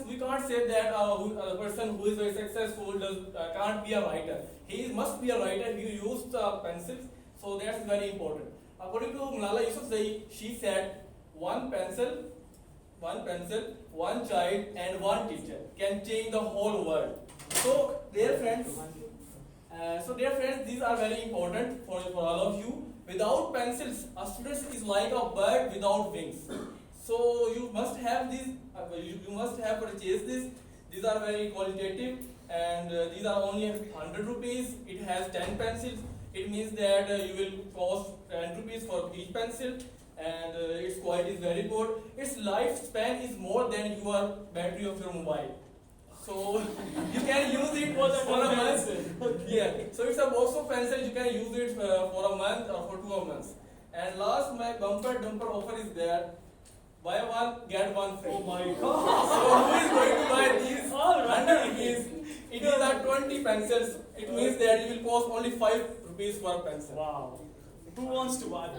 we can't say that a person who is very successful can't be a writer. He must be a writer. He used pencils, so that's very important. According to Malala Yousafzai, she said, one pencil, one child, and one teacher can change the whole world. So, dear friends, these are very important for all of you. Without pencils, a student is like a bird without wings. So you must have these. You must have purchased this. These are very qualitative, and these are only 100 rupees. It has 10 pencils. It means that you will cost 10 rupees for each pencil, and its quality is very good. Its lifespan is more than your battery of your mobile. So you can use it for a month. Yeah. So it's a box of pencils. You can use it for a month or for 2 months. And last, my bumper dumper offer is there. Buy one, get one free. Oh my god! So who is going to buy these? All right. 100 rupees. It is a 20 pencils. It means that you will cost only 5 rupees per pencil. Wow. Who wants to buy?